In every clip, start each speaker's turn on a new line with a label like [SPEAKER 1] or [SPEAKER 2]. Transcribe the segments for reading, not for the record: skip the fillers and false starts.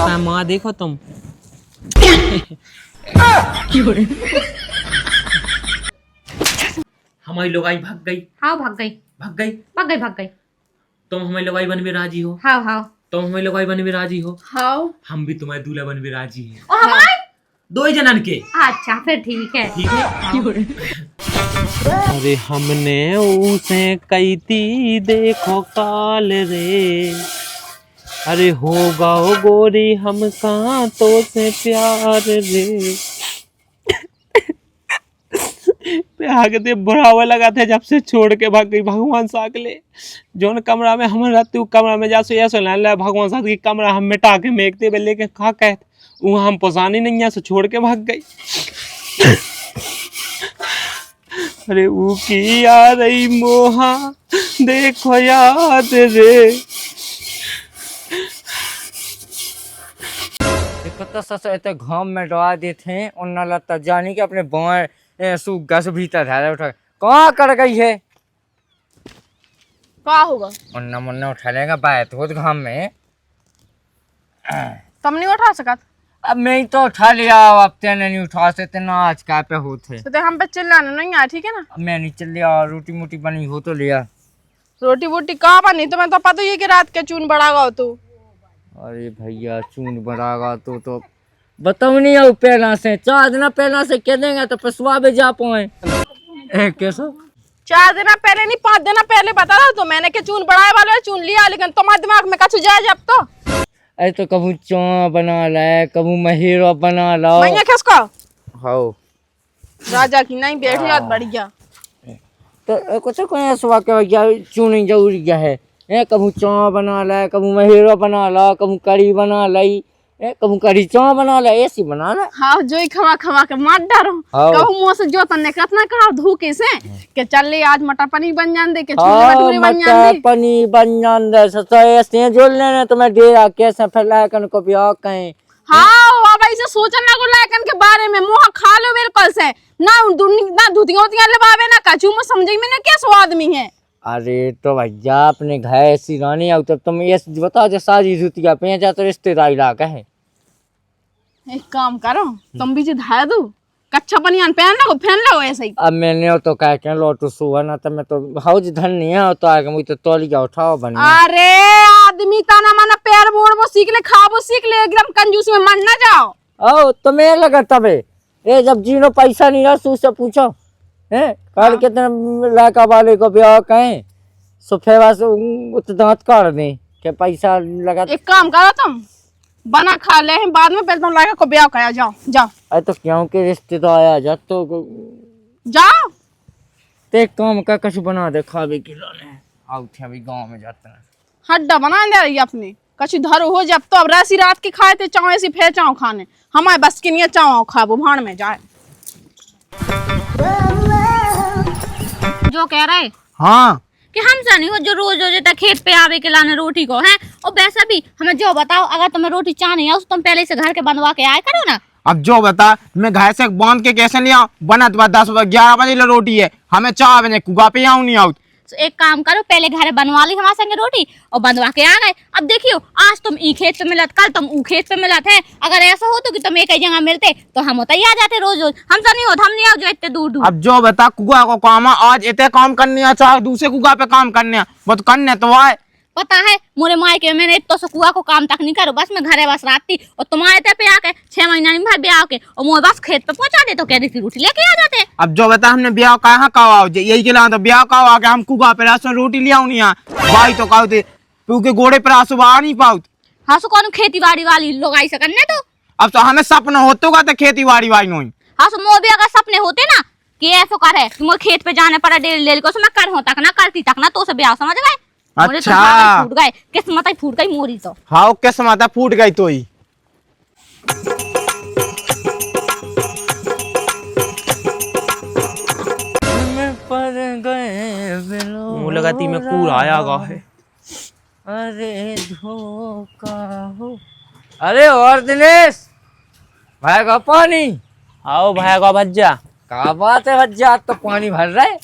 [SPEAKER 1] कैसा है माँ देखो तुम। हमारी लुगाई भाग गई।
[SPEAKER 2] हाँ भाग गई
[SPEAKER 1] भाग गई।
[SPEAKER 2] भाग गई भाग गई।
[SPEAKER 1] तुम हमारी लुगाई बन में राजी हो?
[SPEAKER 2] हाँ हाँ
[SPEAKER 1] तुम हमारी लुगाई बन में राजी हो?
[SPEAKER 2] हाँ।
[SPEAKER 1] हम भी तुम्हारे दूल्हा बन में राजी हैं।
[SPEAKER 2] और हमारे
[SPEAKER 1] दो ही जनन के।
[SPEAKER 2] अच्छा फिर ठीक है।
[SPEAKER 1] ठीक है। अरे हमने उसे कही थी देखो काल रे, अरे होगा ओ गोरी हम कहाँ तो से प्यार रे। प्यार दे बुढ़ावा लगा था जब से छोड़ के भाग गई भगवान साकले। जोन कमरा में हम रहते कमरा में जा सो भगवान साथ की कमरा हम मिटा के मेकते बेले के खा कहते वहाँ हम पसानी नहीं है, सो छोड़ के भाग गई। अरे वो की आ रही मोहा देखो याद रे।
[SPEAKER 3] देखो तो सस ऐसे घाम में डवा देते हैं और न लगता जानी कि अपने बाएं सूख गस भीतर धारा उठा कहाँ कर गई है।
[SPEAKER 4] का होगा
[SPEAKER 3] मुन्ना मुन्ना उठा लेगा बाय तो घाम में।
[SPEAKER 4] तुम नहीं उठा सकत
[SPEAKER 3] अब मैं ही तो उठा लिया, अब तेने नहीं उठा सकते ना आज क्या पे होते
[SPEAKER 4] तो हम पे चिल्लाना नहीं है, ठीक है ना।
[SPEAKER 3] अब मैं नहीं चल लिया, रोटी मोटी बनी हो तो लिया।
[SPEAKER 4] रोटी वोटी कहाँ बनी तुम्हें तो पता ही है कि रात के चून बढ़ागा हो तू।
[SPEAKER 3] अरे भैया चून बढ़ागा तो बताओ नहीं हो पहला से 4 दिन पहला से कह देंगे तो पसवा भी जा पाए। कैसा
[SPEAKER 4] 4 दिन पहले नहीं 5 दिन पहले बता रहा तो मैंने के चून बढ़ाए वाले चून लिया, लेकिन तुम्हारे दिमाग में कछु जाए जब तो।
[SPEAKER 3] अरे तो कभी चौं बना लाए कभी महीरो बना लाओ।
[SPEAKER 4] मैं किसको
[SPEAKER 3] हाँ
[SPEAKER 4] राजा की नहीं बैठी याद बढ़िया।
[SPEAKER 3] तो कुछ कोई सुबह के भैया चूनी जरूरी क्या है। कभी चौं बना लाए कभी महीरो बना ला कभी कड़ी बना लाई कभी कड़ी चौं बना ला ऐसी बना ला।
[SPEAKER 4] हाँ जो ही खवा खवा के मार डारो कहूँ मुँह से जो तन्ने कितना कहा धोखे से के चल ले आज मटर पनीर बन जान दे के छोले भटूरे बन जान दे
[SPEAKER 3] पनीर बन जान दे सच्चा ऐसे जोड़ लेने तो मैं डेरा कैसे फैलाया कन को ब्याह कहीं।
[SPEAKER 4] हाँ अब ऐसे सोचना को लायकन के बारे में मुँह खा लो बिल्कुल से ना धुतियां होतियां लबावे ना कचू में समझे में ना क्या स्वाद में है।
[SPEAKER 3] अरे तो भैया अपने घर ऐसी रानी आओ तब तुम ये बताओ जो सारी जुतिया पे जा तो रिश्तेदारी इलाका है।
[SPEAKER 4] एक काम करो तुम भी धाया दो कच्चा बनियान पहन लो ऐसे ही।
[SPEAKER 3] अब मैंने तो कह के लोटू सुबह ना तो मैं तो हाउस धन नहीं है तो आगे मुझे तो तौलिया उठाओ बनी।
[SPEAKER 4] अरे आदमी तना माना पैर मोड़ वो सीख ले खाबो सीख ले एकदम कंजूस में मन ना जाओ।
[SPEAKER 3] ओ तो मैं लगा तबे ये जब जीनो पैसा नहीं रहा उससे पूछो है कल कितने लड़का वाले को ब्याह कहें सुफेवा से दांत काट दे के पैसा लगा।
[SPEAKER 4] एक काम करो तुम बना खा ले बाद में पहले तुम लड़का को ब्याह कराया जाओ जाओ।
[SPEAKER 3] अरे तो क्यों के रिश्ते तो आया जा तो
[SPEAKER 4] जाओ
[SPEAKER 3] ते काम का कुछ बना दे खावे के लाने आओ थे अभी गांव में जाते हैं
[SPEAKER 4] हड्डा बना दे रही अपनी कछु धरो हो जब तो अब रैसी रात की खाए थे चाव ऐसी फेर चाव खाने हमारे बस की नहीं चाव खाबो भाड़ में जाए।
[SPEAKER 2] जो कह रहे
[SPEAKER 3] हाँ
[SPEAKER 2] कि हम जानी हो जो रोज रोज तक खेत पे आवे के लाने रोटी को है और वैसा भी हमें जो बताओ अगर तुम्हें रोटी चाहनी है तुम पहले से घर के बनवा के आया करो ना।
[SPEAKER 5] अब जो बता मैं घर से बांध के कैसे लिया बना तो 10-11 बजे रोटी है हमें 4 बजे कुआ पे आऊँ नहीं आऊँ।
[SPEAKER 2] तो एक काम करो पहले घर बनवा ली हमारे संगे रोटी और बनवा के आ गए। अब देखियो आज तुम ई खेत पे मिलत कल तुम ऊ खेत पे मिलत है अगर ऐसा हो तो कि तुम एक ही जगह मिलते तो हम होता ही आ जाते रोज रोज। हम तो नहीं होता हम नहीं आओ जो इतने दूर दूर।
[SPEAKER 5] अब जो बता कुआ को काम आज इतने काम करने है चाहे दूसरे कुआ पे काम करने वो तो करने तो आए
[SPEAKER 2] पता है मोरे मायके में मैंने तो सकुआ को काम तक नहीं करो बस मैं घरे बस राती और तुम्हारे ते पे आके 6 महीना नहीं भाई ब्याह के और मोर बस खेत पे पहुंचा दे तो कह रही थी रोटी लेके आ जाते।
[SPEAKER 5] अब जो बता हमने ब्याह कहाँ का यही के तो ब्याह का आके हम कुआ पे रास्ते रोटी ले आऊँ भाई तो कहते थे क्योंकि घोड़े पर आंसू आ नहीं पाऊ।
[SPEAKER 2] हाँ सो कौन खेती बाड़ी वाली लोग आई सकने तो
[SPEAKER 5] अब तो हमें सपना होते का तो खेती बाड़ी वाली नहीं।
[SPEAKER 2] हाँ सो मोर भी अगर सपने होते ना कि ऐसा करे तुम खेत पे जाने पड़ा डेली डेली को मैं कर हो तक ना करती तक ना तो से ब्याह समझ गए।
[SPEAKER 5] अच्छा
[SPEAKER 2] फूट गए किस्मत ही फूट गई मोरी तो।
[SPEAKER 5] हाँ किस्मत फूट गई तो ही
[SPEAKER 1] मुँह लगाती में कूड़ आया गा है।
[SPEAKER 3] अरे धोखा हो अरे और दिनेश भाई का पानी
[SPEAKER 1] आओ भाई का भज्जा
[SPEAKER 3] का बात है भज्जा तो पानी भर रहा है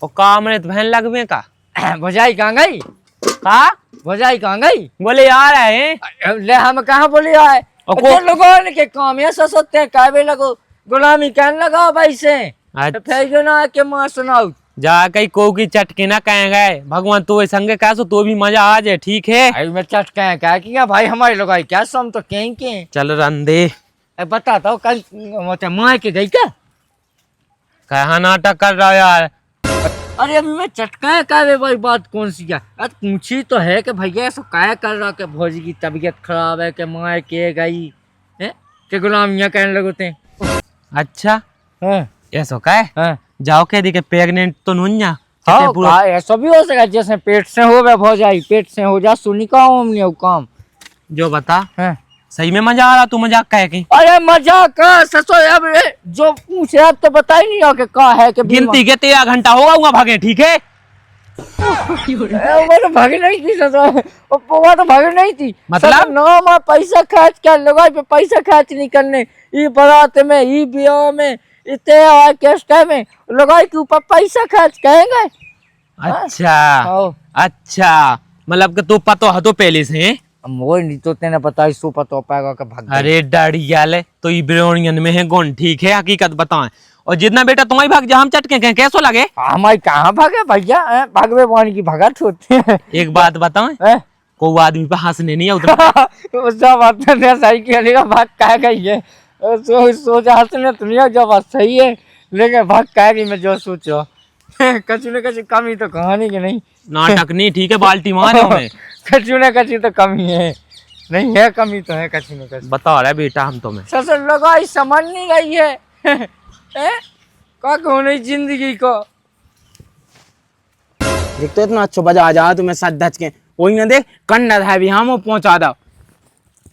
[SPEAKER 1] और काम ने तो बहन लगवे का
[SPEAKER 3] भजाई कहाँ गई
[SPEAKER 1] का
[SPEAKER 3] भौजाई कहाँ गई?
[SPEAKER 1] बोले आ रहे हैं।
[SPEAKER 3] ले हम कहाँ बोले आए
[SPEAKER 1] और
[SPEAKER 3] तो लोगों के काम ये ससते हैं कावे लगो गुलामी कहने लगाओ भाई से
[SPEAKER 1] अच्छा।
[SPEAKER 3] फिर जो ना के मां सुनाओ
[SPEAKER 1] जा कहीं को की चटके ना कहे गए भगवान तो संगे कह सो तो भी मजा आ जाए ठीक है।
[SPEAKER 3] भाई मैं चटका है क्या किया भाई हमारे लोग क्या सम तो कहीं के
[SPEAKER 1] चल रंदे
[SPEAKER 3] बताता हूँ कल मतलब माँ के गई क्या?
[SPEAKER 1] कहा नाटक कर रहा यार।
[SPEAKER 3] अरे अभी मैं चटका है क्या भाई बात कौन सी क्या पूछी तो है कि भैया ऐसा क्या कर रहा कि भौजी की तबीयत खराब है कि माँ के गई है कि गुलामियाँ कहने लगते हैं।
[SPEAKER 1] अच्छा
[SPEAKER 3] हाँ
[SPEAKER 1] ऐसा का है
[SPEAKER 3] हाँ
[SPEAKER 1] जाओ कह दी के प्रेग्नेंट तो नुन्या
[SPEAKER 3] हाँ ऐसा भी हो सकता जैसे पेट से हो गया भौजाई पेट से हो जा सुनी का हम काम
[SPEAKER 1] जो बता
[SPEAKER 3] हाँ।
[SPEAKER 1] सही में मजा आ रहा तू मजाक कहे की?
[SPEAKER 3] अरे मजाक का सचो अब जो पूछे आप तो बता ही नहीं हो कि का है कि
[SPEAKER 1] गिनती के 13 घंटा होगा भागे ठीक है।
[SPEAKER 3] वो तो भागी नहीं थी सचो वो तो भागी नहीं थी
[SPEAKER 1] मतलब
[SPEAKER 3] ना मैं पैसा खर्च कर लगा पे पैसा खर्च नहीं करने ये बारात में ये ब्याह में इतने ऑर्केस्ट्रा में लगाई के ऊपर पैसा खर्च करेंगे।
[SPEAKER 1] अच्छा
[SPEAKER 3] हाँ।
[SPEAKER 1] अच्छा मतलब कि तू पतो है तो पहले से
[SPEAKER 3] वो नहीं तो तेने पता सो पता पाएगा कि भाग
[SPEAKER 1] अरे डरी गया तो ये ब्रोनियन में है गुण ठीक है हकीकत बताएं और जितना बेटा तुम्हारी भाग जा हम चटके कहें कैसो लगे
[SPEAKER 3] हमारी कहाँ भागे भैया भागवे पानी की भगत होती है।
[SPEAKER 1] एक बात बताएं कोई आदमी पे हंसने नहीं आता
[SPEAKER 3] सब बात सही खेलेगा भाग कह गई है सोचा हंसने तो नहीं जब बात सही है लेकिन भाग कह गई मैं जो सोचो कछु न कछु कमी तो कहानी की नहीं
[SPEAKER 1] नाटक नहीं ठीक है बाल्टी मारे हमें
[SPEAKER 3] कछु न कछु तो कमी है नहीं है कमी तो है कछु न कछु
[SPEAKER 1] बता रहा बेटा हम तुम्हें
[SPEAKER 3] ससुर लगाई समझ नहीं गई है का नहीं जिंदगी को
[SPEAKER 5] देख तो इतना अच्छा बजा जा तुम्हें सच धच के वही ना देख कंडा है भी हम पहुंचा दो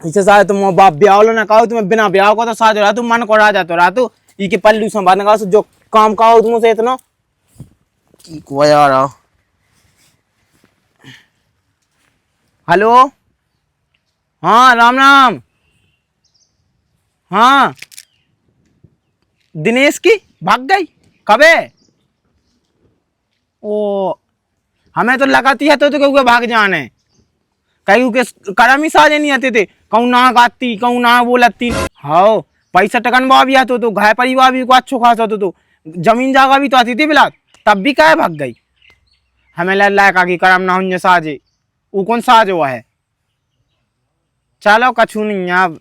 [SPEAKER 5] इसे सारे तुम बाप ब्याह लो ना कहो तुम्हें बिना ब्याह को तो साथ रहा तू मन को रहा जातो रहा तू ई के पल्लू संभाल ना जो काम कहो तुमसे इतना की को यार हेलो हाँ राम राम हाँ दिनेश की भाग गई कब है ओ हमें तो लगाती है तो क्यों भाग जाने कहीं के करम ही साजे नहीं आते थे कहूँ ना गाती कहूँ ना बोलती हाँ पैसा टकन भी आते तो घर परिवार भी को अच्छो खासा तो जमीन जागा भी तो आती थी बिला तब भी क्या भाग गई हमें लायक की करम ना हो साजे वो कौन साज हुआ है चलो कछु नहीं अब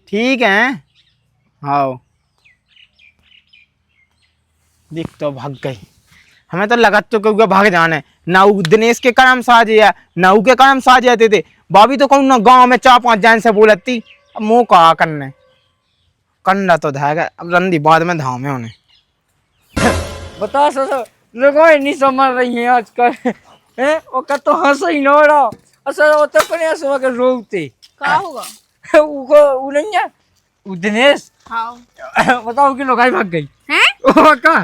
[SPEAKER 5] ठीक है हाँ देख तो भाग गई हमें तो लगा तो क्योंकि भाग जाने ना दिनेश के कर्म साजे या ना के कर्म साजे आते थे बाबी तो कहूँ ना गांव में 4-5 जन से बोलती अब मुँह कहा करने कंडा तो धागा अब रंदी बाद में धाम है उन्हें
[SPEAKER 3] बता ससुर लोगों नहीं समझ रही है आजकल हैं वो का तो हंस ही ना रहा असर वो तो कने सो के रोते
[SPEAKER 4] का होगा
[SPEAKER 3] वो नहीं है वो दिनेश
[SPEAKER 4] हाँ
[SPEAKER 3] बताओ कि लोगाई भाग गई
[SPEAKER 4] हैं
[SPEAKER 3] वो का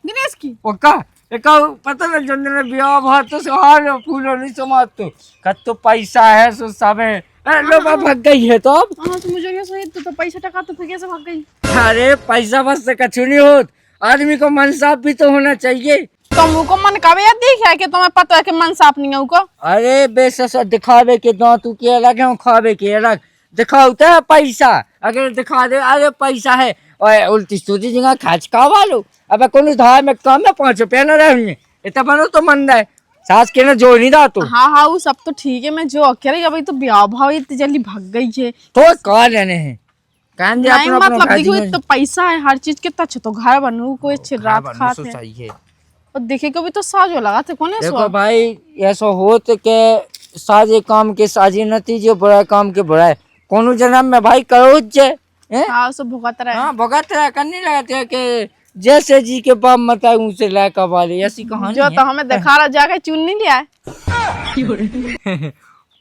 [SPEAKER 4] दिनेश की
[SPEAKER 3] वो का एक पता ना जंदे ने ब्याह भात तो हार फूलो नहीं समात तो कत तो पैसा है सो सब है लोग भाग गई है तो अब
[SPEAKER 4] हाँ तो मुझे क्या सही तो पैसा टका तो फिर कैसे भाग गई
[SPEAKER 3] अरे पैसा बस से कछु नहीं होत आदमी को मन साफ भी तो होना चाहिए
[SPEAKER 4] तुमको मन कब याद देखा है कि तुम्हें पता है कि मन साफ नहीं है उको
[SPEAKER 3] अरे बेसस दिखावे के दांतू के अलग है खावे के अलग दिखाता है पैसा अगर दिखा दे अरे पैसा है और उल्टी सीधी जगह खर्च का वालो अब कौन धार में कम है 5 रुपया न रहे इतना बनो तो मन है सास के ना जो नहीं दा तो
[SPEAKER 4] हाँ हाँ वो सब तो ठीक है मैं जो अकेले अभी तो ब्याह भाव इतनी जल्दी भाग गई है
[SPEAKER 3] तो कहा रहने हैं कान दे
[SPEAKER 4] नहीं
[SPEAKER 3] अपना
[SPEAKER 4] मतलब देखो तो पैसा है हर चीज के तच तो घर बनू कोई अच्छी रात खाते हैं
[SPEAKER 3] चाहिए
[SPEAKER 4] और देखे को भी तो साजो लगा थे कौन है
[SPEAKER 3] देखो भाई ऐसा हो तो के साजे काम के साजे नतीजे बुरा काम के बुरा है कोनो जन्म में भाई करो जे
[SPEAKER 4] हाँ सब भुगत रहे
[SPEAKER 3] हाँ भगत रहा करने लगाते हैं कि जैसे जी के बाप मता उनसे लायका वाले ऐसी कहानी
[SPEAKER 4] जो तो हमें दिखा रहा जाके चून नहीं लिया है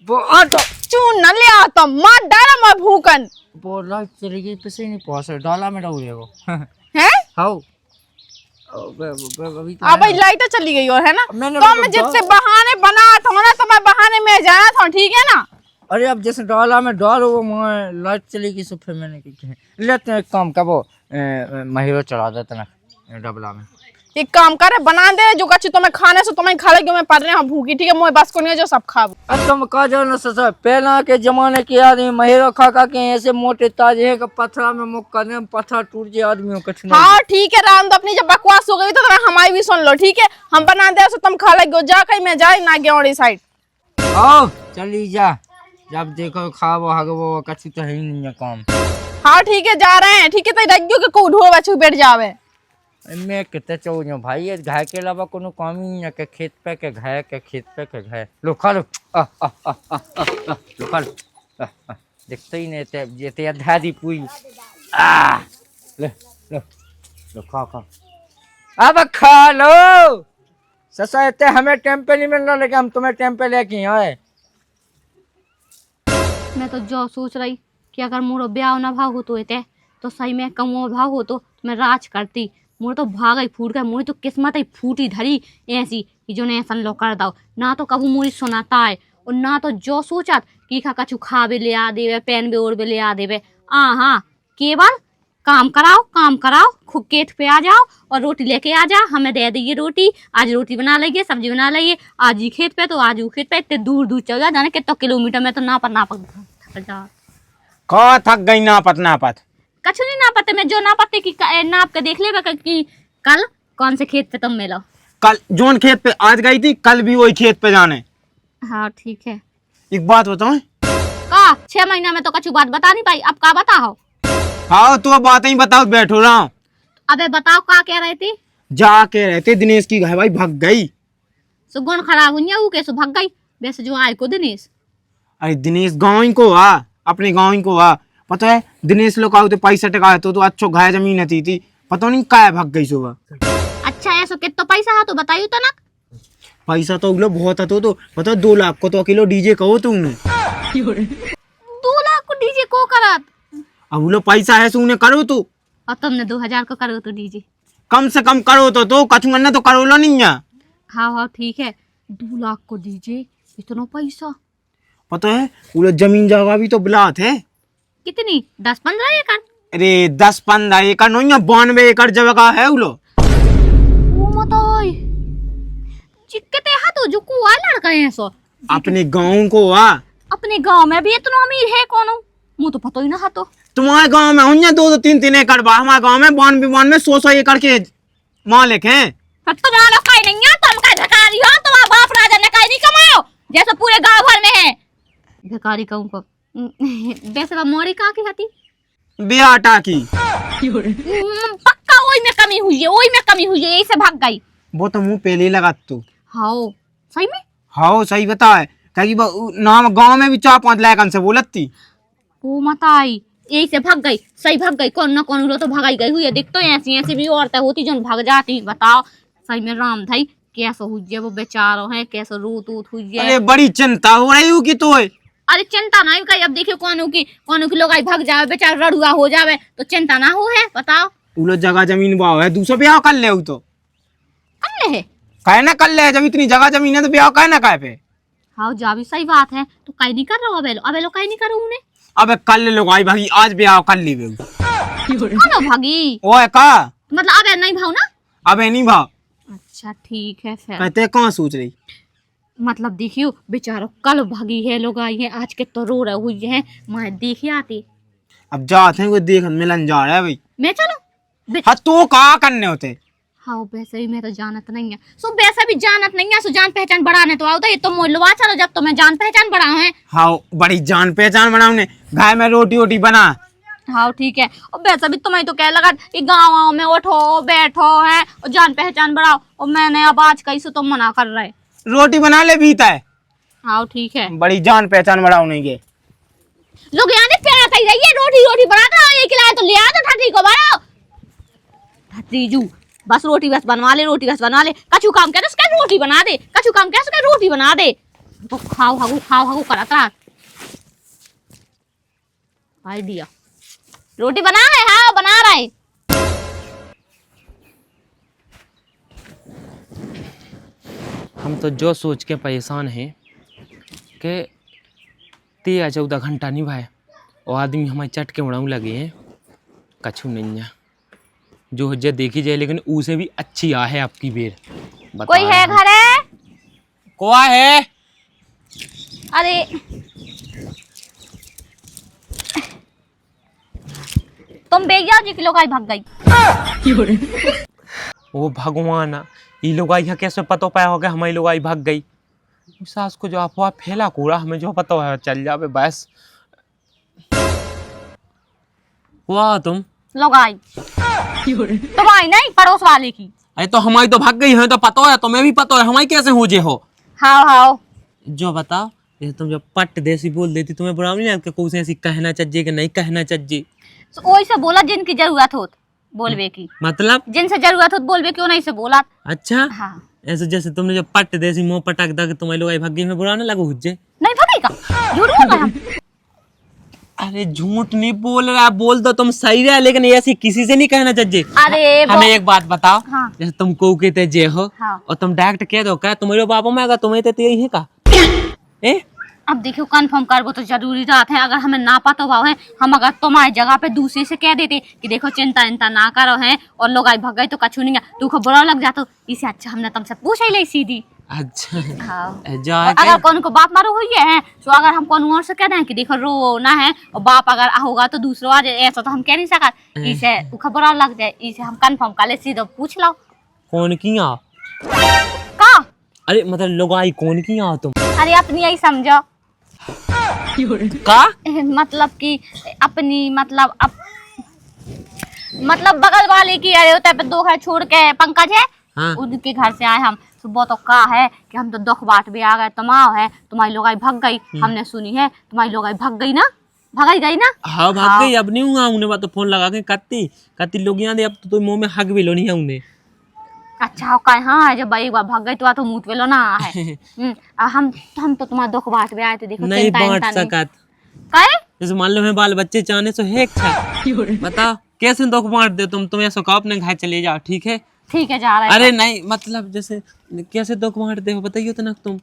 [SPEAKER 3] वो तो
[SPEAKER 4] चून न लिया तो मार डाला मैं भूकन
[SPEAKER 3] बोल रहा चली गई पैसे नहीं पहुंच डाला में डाल वो
[SPEAKER 4] हैं
[SPEAKER 3] हाउ
[SPEAKER 4] अब लाइट चली गई और है ना
[SPEAKER 3] मैंने
[SPEAKER 4] तो मैं जिससे बहाने बना था ना तो मैं बहाने में जाना था ठीक है ना
[SPEAKER 3] अरे अब जैसे डाला में डालो वो लाइट चली गई तो फिर मैंने लेते हैं एक काम का वो महिरो चढ़ा देते ना डबला में
[SPEAKER 4] एक काम करे बना दे जो कच्ची तुम्हें खाने से तुम्हें खा लेगी मैं पढ़ रहे हैं भूखी ठीक है मुझे बस को नहीं है जो सब खाओ।
[SPEAKER 3] अब तुम कहा जाओ ना ससुर, पहला के जमाने के आदमी महेरो खा खा के ऐसे मोटे ताजे है कि पत्थर में मुख करने में पत्थर टूट जाए आदमियों कुछ नहीं।
[SPEAKER 4] हाँ ठीक है राम तो अपनी जब बकवास हो गई तो हमारी भी सुन लो ठीक है हम बना दे तो तुम खा लेगी जा कहीं मैं जाए ना गेड़ी साइड।
[SPEAKER 3] आओ चली जा, जब देखो खाओ हगो कछु तो है ही नहीं है काम।
[SPEAKER 4] हाँ ठीक है जा रहे हैं ठीक है तो रखियो कि को ढोल बच्चे बैठ जावे।
[SPEAKER 3] मैं कितने चाहूँ भाई ये घाय के अलावा कोनो काम ही नहीं है के खेत पे के घाय के खेत पे के घाय लो खा लो लो खा लो देखते ही नहीं थे जेते अधा दी पुई ले लो लो खा खा अब खा लो ससा इतने हमें टेम्पे नहीं मिल रहा लेकिन हम तुम्हें टेम्पे लेके आए।
[SPEAKER 2] मैं तो जो सोच रही कि अगर मोरो ब्याह ना भाव हो तो सही में कमो भाव हो तो मैं राज करती। मोर तो भाग ही फूट गए, मोरी तो किस्मत ही फूटी धरी ऐसी कि जो ने ऐसा लो कर दो ना तो कबू मोरी सुनाता है और ना तो जो सोचत कि खा कछु खा भी ले आ देवे पेन भी ओढ़ भी ले आ देवे। हाँ केवल काम कराओ खुद खेत पे आ जाओ और रोटी लेके आ जा हमें दे दीजिए रोटी, आज रोटी बना लेंगे सब्जी बना लेंगे, आज ही खेत पे तो आज वो खेत पे इतने दूर चल जा जाने कितना किलोमीटर में तो नापत थक जा
[SPEAKER 5] कहाँ थक गई नापत
[SPEAKER 2] कछु नहीं नापते मैं जो नापते कि नाप के देख ले कि कल कौन से खेत पे तुम मिलो।
[SPEAKER 5] कल जोन खेत पे आज गई थी कल भी वही खेत पे जाने।
[SPEAKER 2] हाँ ठीक है।
[SPEAKER 5] एक बात बताओ
[SPEAKER 2] का 6 महीना में तो कछु बात बता नहीं पाई, अब का बताओ।
[SPEAKER 5] हाँ तो बात ही बताओ बैठो रहा हूँ।
[SPEAKER 2] अबे बताओ का कह रहे थे।
[SPEAKER 5] जाके रहते दिनेश की घर भाई भाग गई।
[SPEAKER 2] सुगुन खराब हुई है वो कैसे भाग गई वैसे जो आए को दिनेश।
[SPEAKER 5] अरे दिनेश गाँव ही को आ अपने गाँव ही को आ पता है दिनेश लोग आओ तो पैसा टका है तो अच्छो घाय जमीन थी पता नहीं क्या भाग गई सुबह।
[SPEAKER 2] अच्छा ऐसा कितना पैसा है तो बताइयो तो ना।
[SPEAKER 5] पैसा तो उगलो बहुत है तो पता 2 लाख को तो अकेलो डीजे कहो तुमने
[SPEAKER 2] 2 लाख को डीजे को करत
[SPEAKER 5] अब वो पैसा है सुने करो तो
[SPEAKER 2] और तुमने 2000 को करो तो डीजे
[SPEAKER 5] कम से कम करो तो कछु ना तो करो लो नहीं है।
[SPEAKER 2] हाँ ठीक है 2 लाख को डीजे इतना पैसा।
[SPEAKER 5] पता है वो जमीन जगह भी तो बिलात है।
[SPEAKER 2] कितनी 10-15 एकड़।
[SPEAKER 5] अरे 10-15 एकड़ नहीं है 92 एकड़ जगह है वो
[SPEAKER 2] मतोय चिक्कते हा तो जो को लड़का है सो
[SPEAKER 5] अपने गांव को आ।
[SPEAKER 2] अपने गांव में भी इतना अमीर है कौन मुझे तो पता ही ना हा तो।
[SPEAKER 5] तुम्हारे गांव में होंगे 2-3 एकड़ बा हमारे गांव में 92 100 एकड़ के मालिक हैं।
[SPEAKER 2] तुम्हारा कहीं नहीं है तुम का भिखारी हो तुम्हारा बाप राजा ने कहीं नहीं कमाओ जैसे पूरे गांव भर में है भिखारी कहूं को वैसे मोरी कहाँ की हती
[SPEAKER 5] बेटा की
[SPEAKER 2] पक्का वही में कमी हुई है यही से भाग गई।
[SPEAKER 5] वो तो मुंह पहले लगा तू।
[SPEAKER 2] हाँ सही में
[SPEAKER 5] हाँ सही बता है कहीं नाम गांव में भी 4-5 लाख से बोलत थी
[SPEAKER 2] वो मताई यही से भाग गई सही भाग गई कौन ना कौन लो तो भगाई गई हुई है देख तो ऐसी भी औरतें होती जो भाग जाती बताओ सही में राम भाई कैसे हुई है वो बेचारो है कैसे रूत हुई है।
[SPEAKER 5] अरे बड़ी चिंता हो रही हो कि तो है।
[SPEAKER 2] अरे चिंता नहीं कही अब देखियो कौन की लोग भाग जावे बेचारा रड़ुआ हो जावे तो चिंता ना हो है बताओ।
[SPEAKER 5] वो जगह जमीन बाव है दूसरा ब्याह कर ले तो
[SPEAKER 2] कर ले है
[SPEAKER 5] कहे ना कर ले जब इतनी जगह जमीन है तो ब्याह कहे ना कहे पे।
[SPEAKER 2] हाँ जा भी सही बात है तो कहीं नहीं कर रहा अबे लो कहीं नहीं करो उन्हें
[SPEAKER 5] अबे कल ले लोग आई भागी आज ब्याह कर ली
[SPEAKER 2] कौन भागी
[SPEAKER 5] ओए का
[SPEAKER 2] मतलब अबे नहीं भाव ना
[SPEAKER 5] अबे नहीं भाव।
[SPEAKER 2] अच्छा ठीक है फिर
[SPEAKER 5] कहते कहाँ सोच रही
[SPEAKER 2] मतलब देखियो बेचारो कल भागी है लोग आई है आज के तो रो रहे हुई है मैं देखी आती
[SPEAKER 5] अब जाते हैं कोई देख मिलन जा रहा है भाई
[SPEAKER 2] मैं चलो
[SPEAKER 5] हाँ तो कहाँ करने होते।
[SPEAKER 2] हाँ वैसे भी मैं तो जानत नहीं है सो वैसे भी जानत नहीं है सो जान पहचान बढ़ाने तो आओ तो ये तो मोलवा चलो जब तो मैं जान पहचान बढ़ाऊं है।
[SPEAKER 5] हाँ बड़ी जान पहचान बनाऊने घाय में रोटी वोटी बना।
[SPEAKER 2] हाँ ठीक है और वैसे भी तुम्हें तो क्या लगा कि गाँव में उठो बैठो है और जान पहचान बढ़ाओ और मैंने अब आज कैसे तुम मना कर रहे
[SPEAKER 5] रोटी बना ले भीता है।
[SPEAKER 2] हाँ ठीक है
[SPEAKER 5] बड़ी जान पहचान बढ़ाओ नहीं के
[SPEAKER 2] लोग यहाँ प्यार कर रही है रोटी बना दो ये खिलाए तो ले आ तो ठटरी को बनाओ ठटरीजू बस रोटी बस बनवा ले कछु काम करे उसका रोटी बना दे कछु काम करे उसका रोटी बना दे तो खाओ हगू कराता आइडिया रोटी बना है हाँ बना रहा है।
[SPEAKER 1] हम तो जो सोच के परेशान हैं कि 13-14 घंटा नहीं भाई और आदमी हमारे चट के उड़ाऊ लगे हैं कछु नहीं है जो हज्जत देखी जाए, लेकिन उसे भी अच्छी आ है आपकी बेर। बता
[SPEAKER 2] कोई है
[SPEAKER 1] रहा हूँ।
[SPEAKER 2] घर है?
[SPEAKER 1] कोआ है?
[SPEAKER 2] अरे तुम बेगिया जी किलो गाय भाग गई।
[SPEAKER 1] वो भगवान, ये लोग आई यहाँ कैसे पता पाया होगा हमारी लोग आई भाग गई। सास को जो अफवाह फैला कूड़ा हमें जो पता है चल जावे बस। वाह तुम
[SPEAKER 2] लोग आई तुम आई नहीं, पड़ोस वाले की।
[SPEAKER 1] अरे तो हमारी तो भाग गई है तो पता है, तुम्हें भी पता है हमारी कैसे हो जे हो।
[SPEAKER 2] हाँ हाँ
[SPEAKER 1] जो बताओ, जैसे तुम जब पट देसी बोल देती तुम्हें बुरा नहीं लगता? कुछ ऐसी कहना चाहिए कि नहीं कहना चाहिए?
[SPEAKER 2] वही से बोला जिनकी जरूरत हो बोलबे की,
[SPEAKER 1] मतलब
[SPEAKER 2] जिनसे जरूरत हो बोलबे क्यों नहीं से बोला।
[SPEAKER 1] अच्छा
[SPEAKER 2] हाँ
[SPEAKER 1] ऐसे जैसे तुमने जब पट देसी मुंह पटक दा कि तुम्हारी लोग आई भाग गई, में बुरा ना लगो हुज्जे?
[SPEAKER 2] नहीं भगेगा, झूठ बोल रहे हम।
[SPEAKER 1] अरे झूठ नहीं बोल रहा, बोल दो तुम सही रहा, लेकिन ऐसी किसी से नहीं कहना चाहिए।
[SPEAKER 2] अरे
[SPEAKER 1] हमें एक बात बताओ,
[SPEAKER 2] हाँ।
[SPEAKER 1] जैसे तुम को कहते जे हो
[SPEAKER 2] हाँ।
[SPEAKER 1] और तुम डायरेक्ट कह दो क्या तुम्हारे बाबा में अगर तुम्हें तो यही है का? ए
[SPEAKER 2] अब देखियो कंफर्म करबो तो जरूरी बात है। अगर हमें ना पता हुआ है, हम अगर तुम्हारी जगह पे दूसरे से कह देते कि देखो चिंता इंता ना करो है और लोग आई भग गए तो कछु नहीं है, तू को बुरा लग जातो। इससे अच्छा हमने तुमसे पूछ ही ले सीधी।
[SPEAKER 1] अच्छा
[SPEAKER 2] हाँ।
[SPEAKER 1] जा
[SPEAKER 2] और अगर कौन को बाप मारो हुई है तो अगर हम कौन और से कह दें कि देखो रो ना है और बाप अगर होगा तो दूसरों आ जाए, ऐसा तो हम कह नहीं सकते। इसे तू को बुरा लग जाए, इसे हम कंफर्म कर ले सीधे पूछ लो।
[SPEAKER 1] कौन की आ?
[SPEAKER 2] का
[SPEAKER 1] अरे मतलब लोग आई कौन की आ तुम?
[SPEAKER 2] अरे अपनी यही समझो
[SPEAKER 1] का
[SPEAKER 2] मतलब कि अपनी मतलब बगल वाले की। अरे होता है दो घर छोड़ के पंकज है,
[SPEAKER 1] हाँ।
[SPEAKER 2] उनके घर से आए हम। सुबह तो का है कि हम तो दुख बाट भी आ गए, तमाव है तुम्हारी लोग आई भग गई। हमने सुनी है तुम्हारी लोग आई भग गई ना, भगाई गई ना।
[SPEAKER 1] हाँ भाग गई। अब नहीं हूँ उन्हें बात तो फोन लगा के कत्ती लोग यहाँ दे, अब तो मुंह में हक भी लो नहीं है उन्हें।
[SPEAKER 2] अच्छा का हाँ है, जब एक बार भग गई तो मुँह वेलो ना है। हम तो तुम्हारा दुख बाट भी आए थे। देखो
[SPEAKER 1] नहीं बांट सकत
[SPEAKER 2] काहे?
[SPEAKER 1] जैसे मान लो मैं बाल बच्चे चाहने से है बताओ कैसे दुख बांट दे तुम ऐसा कहो अपने घर चले जाओ, ठीक है?
[SPEAKER 2] ठीक है जा रहे
[SPEAKER 1] अरे नहीं मतलब जैसे कैसे दुख बांट दे हो बताइए तो ना तुम।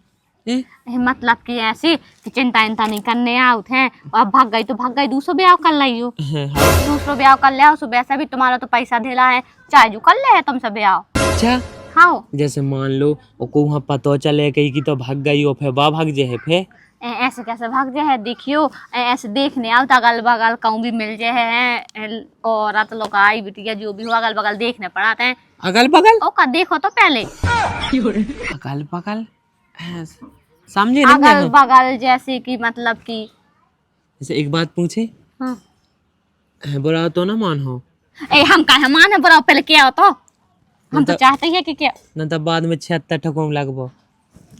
[SPEAKER 2] मतलब कि ऐसी कि चिंता इंता नहीं करने आउत है और अब भाग गई तो भाग गई, दूसरो ब्याह कर लियो। दूसरो ब्याह कर ले, सुबह से भी तुम्हारा तो पैसा देला है, चाहे जो कर ले है तुमसे ब्याह।
[SPEAKER 1] अच्छा
[SPEAKER 2] हाँ
[SPEAKER 1] जैसे मान लो को वहाँ पता चले कहीं की तो भाग गई हो, फिर बा भाग जे है फिर
[SPEAKER 2] ऐसे कैसे भाग जाए है? देखियो ऐसे देखने आओ तो अगल बगल कहूँ भी मिल जाए है, औरत लोग आई बिटिया जो भी हो अगल बगल देखने पड़ाते हैं।
[SPEAKER 1] अगल बगल
[SPEAKER 2] ओ का देखो तो पहले
[SPEAKER 1] अगल बगल समझे नहीं
[SPEAKER 2] अगल बगल जैसे कि मतलब कि
[SPEAKER 1] जैसे एक बात पूछे,
[SPEAKER 2] हाँ।
[SPEAKER 1] बुरा तो ना मान हो
[SPEAKER 2] हम कहे मान है बुरा, पहले क्या हो तो हम तो चाहते हैं कि क्या
[SPEAKER 1] न तब बाद में 76 ठोकम लगभग।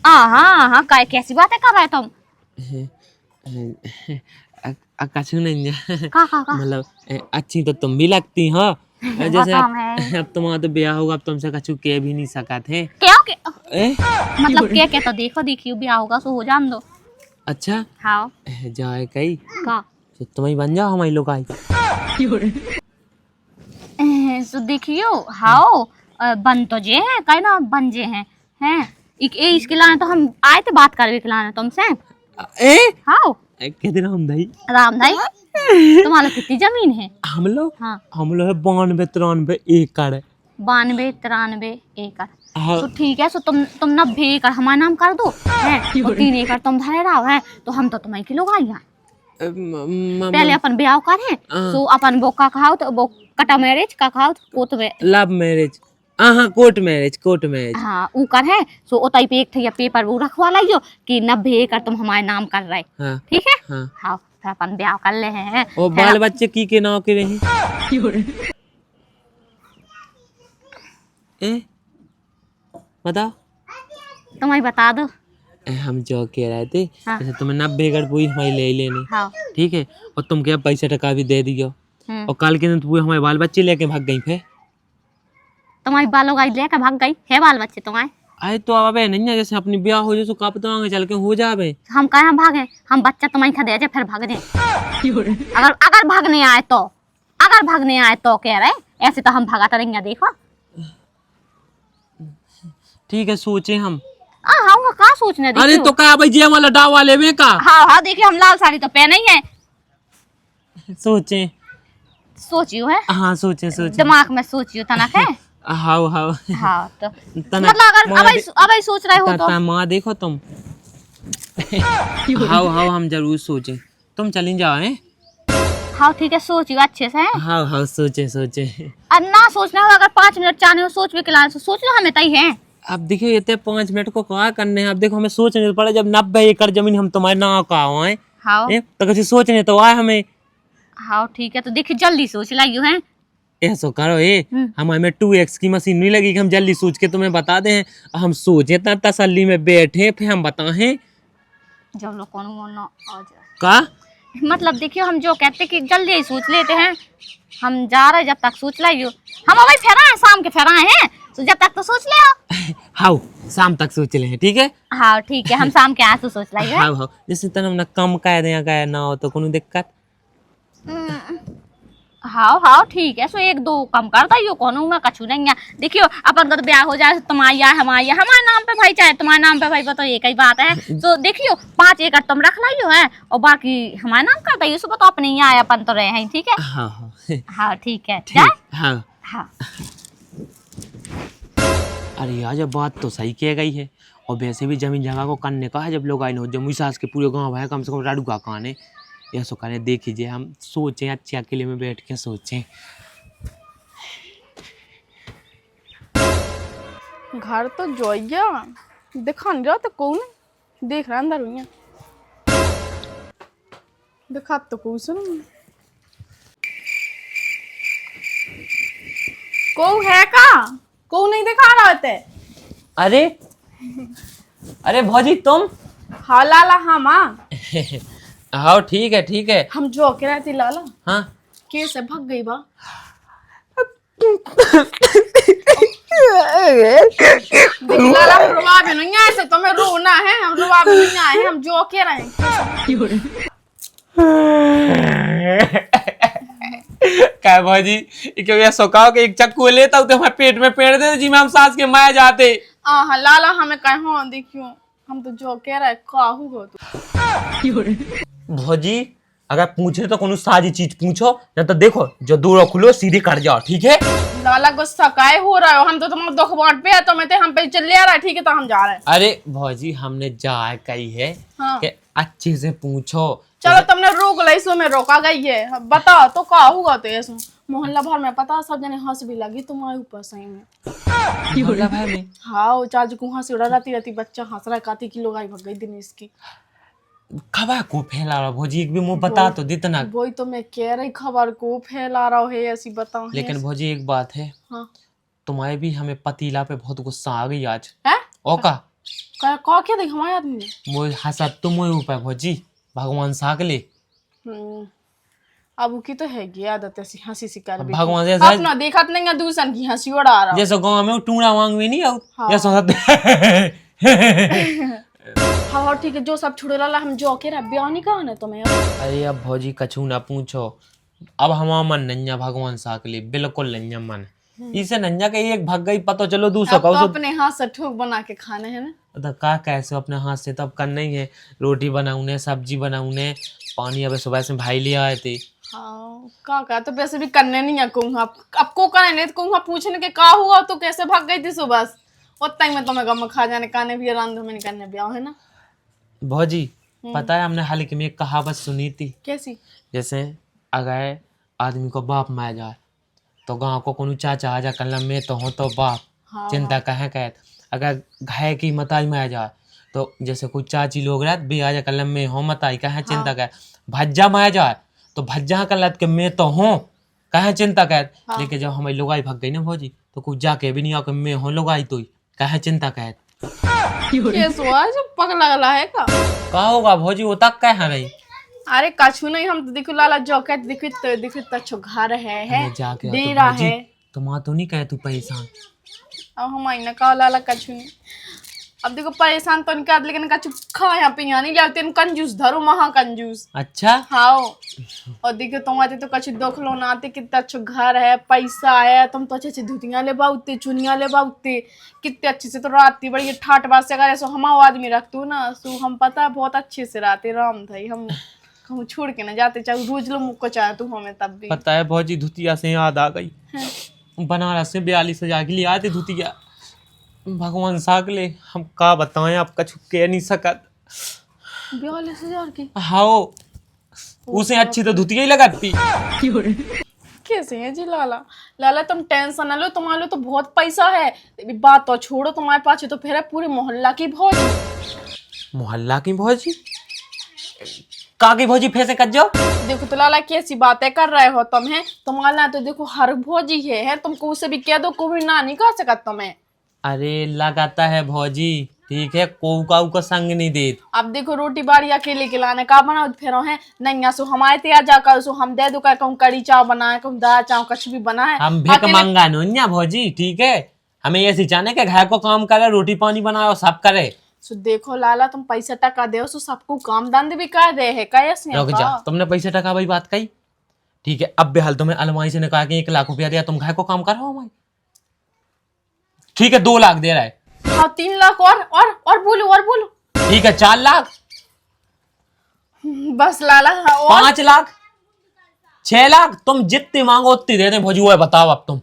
[SPEAKER 2] हाँ हाँ काय कैसी बातें कर रहे तुम?
[SPEAKER 1] कछु नहीं
[SPEAKER 2] का
[SPEAKER 1] मतलब अच्छी तो तुम भी लगती हो। जैसे अब तुम्हारा तो ब्याह होगा, अब तुमसे कछु कह भी नहीं सका थे
[SPEAKER 2] क्या मतलब क्या तो देखो देखियो ब्याह होगा सो हो जान दो।
[SPEAKER 1] अच्छा
[SPEAKER 2] हाँ
[SPEAKER 1] जाए कहीं
[SPEAKER 2] का
[SPEAKER 1] तो तुम्हें बन जाओ हमारी लोग आई
[SPEAKER 2] सो देखियो हाओ बन तो जे है कहीं ना बन जे हैं इसके लाने तो हम आए थे बात करने के लाने तुमसे। हाओ
[SPEAKER 1] कहते राम भाई
[SPEAKER 2] राम भाई तुम्हारा कितनी जमीन है?
[SPEAKER 1] हम लोग
[SPEAKER 2] हाँ
[SPEAKER 1] है 92-93 एकड़।
[SPEAKER 2] 92-93 एकड़
[SPEAKER 1] हाँ।
[SPEAKER 2] तो ठीक है, सो तुम 90 एकड़ हमारा नाम कर दो है, और 3 एकड़ तुम धरे रहो है, तो हम तो तुम्हारे के लोग आई हैं। पहले अपन ब्याह करे सो अपन वो का खाओ तो वो कटा मैरिज का खाओ कोर्ट में
[SPEAKER 1] लव मैरिज। हाँ कोर्ट मैरिज
[SPEAKER 2] हाँ ऊ कर है सो ओताई पे एक ठिया पेपर वो रखवा लाइयो कि 90 एकड़ तुम हमारे नाम कर रहे।
[SPEAKER 1] हाँ।
[SPEAKER 2] ठीक है
[SPEAKER 1] हाँ।
[SPEAKER 2] हाँ फिर अपन ब्याह कर ले हैं।
[SPEAKER 1] और बाल बच्चे की नाम के रहे बताओ
[SPEAKER 2] तुम्हें बता दो।
[SPEAKER 1] हम जो कह रहे थे
[SPEAKER 2] हाँ।
[SPEAKER 1] जैसे तुम्हें 90 एकड़ पूरी हमारी ले लेने,
[SPEAKER 2] हाँ
[SPEAKER 1] ठीक है, और तुम क्या पैसा टका भी दे दियो, और कल के दिन तो हमारे बाल बच्चे लेके भाग गई फिर
[SPEAKER 2] तुम्हारी बालों का लेकर भाग गई है बाल बच्चे तुम्हारे।
[SPEAKER 1] आए तो अब नहीं है जैसे अपनी ब्याह हो जाए तो कब तो आगे चल के हो जावे।
[SPEAKER 2] हम कहाँ भागे, हम बच्चा तुम्हारी खा दे फिर भाग दे। अगर भागने आए तो कह रहे ऐसे तो हम भागा रहेंगे। देखो
[SPEAKER 1] ठीक है सोचे हम।
[SPEAKER 2] हाँ का सोचने देखियो।
[SPEAKER 1] अरे तो का भाई जे वाला डावा लेवे का।
[SPEAKER 2] हाँ देखिए हम लाल साड़ी तो पहने ही है।
[SPEAKER 1] सोचे
[SPEAKER 2] सोचियो है,
[SPEAKER 1] हाँ सोचे सोचे
[SPEAKER 2] दिमाग में सोचियो तना है।
[SPEAKER 1] हाउ हाउ
[SPEAKER 2] हाँ तो
[SPEAKER 1] तना
[SPEAKER 2] मतलब अगर अब सोच रहे हो तो
[SPEAKER 1] माँ देखो तुम हाउ हाउ हम जरूर सोचे, तुम चली जाओ हैं।
[SPEAKER 2] हाँ ठीक है, सोचियो अच्छे से।
[SPEAKER 1] हाउ हाउ सोचे सोचे
[SPEAKER 2] और ना सोचना हो, अगर 5 मिनट चाहने हो सोच भी के सोच लो, हमें तय है।
[SPEAKER 1] अब देखियो ये 5 मिनट को क्या करने हैं। अब देखो हमें सोचने तो पड़ा, जब 90 एकड़ जमीन हम तुम्हारे नाम का आए
[SPEAKER 2] हाँ
[SPEAKER 1] तो कैसे सोचने तो आए हमें।
[SPEAKER 2] हाँ ठीक है, तो देखिए जल्दी सोच लाइयो है।
[SPEAKER 1] ऐसा करो हमें 2x की मशीन नहीं लगी कि हम जल्दी सोच के तुम्हें बता दें। हम सोचे इतना तसल्ली में बैठे फिर हम बताएं
[SPEAKER 2] जब लोग कौन वो ना आ जाए
[SPEAKER 1] का।
[SPEAKER 2] मतलब देखियो, हम जो कहते कि जल्दी ही सोच लेते हैं, हम जा रहे जब तक सोच लाइयो। हम अभी फेरा है, शाम के फेरा हैं, तो जब तक तो सोच ले।
[SPEAKER 1] हाउ शाम तक सोच ले ठीक है।
[SPEAKER 2] हाँ ठीक है, हम शाम के आंसू सोच लाइए।
[SPEAKER 1] हाउ हाउ जैसे तन हमने कम कह दें ना हो तो कोनो दिक्कत।
[SPEAKER 2] हाँ हाँ ठीक है, सो 1-2 कम कर दियो, कोनो में कछु नहीं है। देखियो अपन का तो ब्याह हो जाए, तुम्हारी या हमारी या हमारे नाम पे भाई चाहे तुम्हारे नाम पे भाई, बताओ एक ही बात है। तो देखियो 5 एकड़ तुम रख लाइयो है और बाकी हमारे नाम कर दियो, सो बताओ अपने यहाँ आए अपन तो रहे हैं, ठीक है।
[SPEAKER 1] हाँ हाँ
[SPEAKER 2] हाँ ठीक है, जाए।
[SPEAKER 1] हाँ
[SPEAKER 2] हाँ
[SPEAKER 1] अरे यार जब बात तो सही कह गई है, और वैसे भी जमीन जगह को करने का है। जब लोग आए ना जमुई सास के पूरे गांव है, कम से कम राडू का कान है या सो कहने देख लीजिए। हम सोचें अच्छे अकेले में बैठ के सोचें।
[SPEAKER 4] घर तो जोइया दिखा नहीं रहा, तो कौन देख रहा अंदर हुई दिखा तो कौन सुन को है का को नहीं दिखा रहा होते।
[SPEAKER 1] अरे अरे भौजी तुम।
[SPEAKER 4] हाँ लाला, हाँ माँ,
[SPEAKER 1] हाँ ठीक है ठीक है।
[SPEAKER 4] हम जो के रहती लाला
[SPEAKER 1] हाँ
[SPEAKER 4] कैसे भाग गई बा। देख लाला, हम रुआ भी नहीं आए, ऐसे तुम्हें रोना है, हम रुआ भी नहीं आए हैं, हम जो के रहे।
[SPEAKER 1] क्या भौजी क्यों सोकाओ के एक चक्कू लेता हूँ तो हमारे पेट में पेड़ दे जी में हम सांस के माया जाते।
[SPEAKER 4] हाँ लाला, हमें कहे हो देखियो, हम तो जो कह रहे काहू हो तू।
[SPEAKER 1] भौजी अगर पूछे तो कोनो सारी चीज पूछो, या तो देखो जो दूर खुलो सीधे कर जाओ ठीक है।
[SPEAKER 4] लाला गुस्सा काहे हो रहा हो, हम तो तुम्हारे दुख बांट पे है, तो मैं ते हम पे चल ले आ रहा है, ठीक है तो हम जा रहे हैं।
[SPEAKER 1] अरे भौजी हमने जा कही है
[SPEAKER 4] हाँ।
[SPEAKER 1] कि अच्छे से पूछो।
[SPEAKER 4] चलो तुमने रोक ली, सो में रोका गई है, बताओ तो का हुआ तो ऐसा। मोहल्ला भर में पता, सब जने हंस भी लगी तुम्हारे ऊपर सही में।
[SPEAKER 1] मोहल्ला भर में
[SPEAKER 4] हाँ, वो चार्ज को हंसी उड़ा रहती रहती, बच्चा हंस रहा है, काती की लोग आई भग गई दिनेश की।
[SPEAKER 1] खबर को फैला रहा भौजी, एक भी मुंह बता तो दितना।
[SPEAKER 4] वही तो मैं कह रही, खबर को फैला रहा है ऐसी, बताओ।
[SPEAKER 1] लेकिन भौजी एक बात है,
[SPEAKER 4] हाँ
[SPEAKER 1] तुम्हारे भी हमें पतीला पे बहुत गुस्सा आ गई आज।
[SPEAKER 4] है
[SPEAKER 1] ओका
[SPEAKER 4] का क्या देख हमारे आदमी ने।
[SPEAKER 1] वो हंसा तुम ऊपर भौजी भगवान सागले।
[SPEAKER 4] अब की तो है ये आदत ऐसी हंसी शिकार भी।
[SPEAKER 1] भगवान जैसा
[SPEAKER 4] अपना देखा नहीं है, दूसरे की हंसी उड़ा रहा।
[SPEAKER 1] जैसे गांव में वो टूड़ा मांग भी नहीं आउ
[SPEAKER 4] हाँ। हाँ ठीक है, जो सब छुड़े ला हम जो के रहा ब्याह नहीं कहा ना तुम्हें।
[SPEAKER 1] अरे अब भौजी कछु ना पूछो, अब हमारा मन नन्या भगवान साकले बिल्कुल नन्या मन। इसे नन्या के एक भाग गई पता चलो दूसरा
[SPEAKER 4] अब तो अपने हाथ से ठोक बना के खाने हैं ना।
[SPEAKER 1] तो का कैसे अपने हाथ से तब करना ही है। रोटी बनाऊने सब्जी बनाऊने पानी अब सुबह से भाई ले आए थे।
[SPEAKER 4] हाँ का तो वैसे भी करने नहीं है कहूँ, अब को करने तो कहूँ पूछने के का हुआ तो कैसे भाग गई थी सुबह। उतना ही में तुम्हें गम खा जाने काने भी रांध में नहीं करने ब्याह है ना।
[SPEAKER 1] भौजी पता है हमने हाल ही में एक कहावत सुनी थी।
[SPEAKER 4] कैसी।
[SPEAKER 1] जैसे अगर आदमी को बाप मार जाए तो गाँव को कोनो चाचा आ जा कल में तो हो तो बाप।
[SPEAKER 4] हाँ,
[SPEAKER 1] चिंता कहे कहत अगर घाय की मताई में आ जाए तो जैसे कुछ चाची लोग रहते भी आ जा कलम में हो मताई कहे चिंता कह। भज्जा में आ जाए तो भज्जा कलत के मैं तो हूँ कहे चिंता कहत। लेकिन जब हमारी लुगाई भाग गई ना भौजी तो कुछ जाके भी नहीं आके मैं हूँ लुगाई तो कहे चिंता कहत।
[SPEAKER 4] ये सोआ जो पगला गला है का
[SPEAKER 1] होगा भौजी वो तक कह रही।
[SPEAKER 4] अरे कछु नहीं, हम तो देखो लाला जॉकेट दिखित तो अच्छो घर है
[SPEAKER 1] जाके
[SPEAKER 4] दे रहा है।
[SPEAKER 1] तो माँ तो नहीं कहे तू परेशान।
[SPEAKER 4] अब हम आई ना का लाला कछु नहीं। अब देखो परेशान तो नहीं कर, लेकिन कछु खाया पिया नहीं लाते कंजूस धरो महा कंजूस।
[SPEAKER 1] अच्छा
[SPEAKER 4] हाँ और देखो तुम आते तो कछु दुख लो ना आते, कितना अच्छा घर है पैसा है, तुम तो अच्छे अच्छे धुतियां ले बाउते चुनिया ले बाउते कितने अच्छे से तो राती बड़ी ठाट बात से। अगर ऐसा हम आदमी रखते ना सो हम पता बहुत अच्छे से रहते राम भाई हम कहूँ छोड़ के ना जाते, चाहे रोज लो मुक्को चाहे तू हमें तब भी।
[SPEAKER 1] पता है भौजी, धुतिया से याद आ गई, बनारस से 42,000 की ले आए थे धुतिया, भगवान सागले हम का बताएं, आप कछु कह नहीं सकत।
[SPEAKER 4] 42,000 की?
[SPEAKER 1] हाँ, उसे अच्छी तो धुतिया ही लगाती।
[SPEAKER 4] कैसे है जी लाला? लाला तुम टेंशन ना लो, तुम्हारे लो तो बहुत पैसा है। तेरी बात तो छोड़ो, तुम्हारे पास तो फिर है पूरे मोहल्ला की भौजी।
[SPEAKER 1] मोहल्ला की भौजी? का की भौजी फिर से कट जाओ।
[SPEAKER 4] देखो तो लाला कैसी बातें कर रहे हो तुम, है तुम्हारे ना तो देखो हर भौजी है तुमको उसे भी कह दो, कोई ना नहीं कर सकता तुम्हें।
[SPEAKER 1] अरे लगाता है भौजी, ठीक है, काऊ का संग नहीं देत।
[SPEAKER 4] अब देखो रोटी बाड़ी अकेले के लाने का बनाओ फिर है नहीं, सो हमारे ते आ जाकर सो हम दे दो, कहूँ कड़ी चाव बनाए, कहूँ दाल चाव कुछ भी बना है।
[SPEAKER 1] हम भिक मंगा नो भौजी, ठीक है, हमें ये सिखाने के घर को काम करे, रोटी पानी बनाओ, सब करे।
[SPEAKER 4] सो देखो लाला तुम पैसा टका दे सो सबको काम धंधे भी कर दे है कैसे?
[SPEAKER 1] रुक जा, तुमने पैसा टका वाली बात कही, ठीक है, अब बेहाल तुम्हें अलमारी से निकाल के 1 लाख रुपया दिया, तुम घर को काम करो हमारे, ठीक है, 2 लाख दे रहा है।
[SPEAKER 4] हाँ 3 लाख और बोलो
[SPEAKER 1] ठीक है, 4 लाख,
[SPEAKER 4] बस लाला। हाँ, और
[SPEAKER 1] 5 लाख, 6 लाख, तुम जितनी मांगो उतनी दे दे भौजी, वो बताओ अब तुम।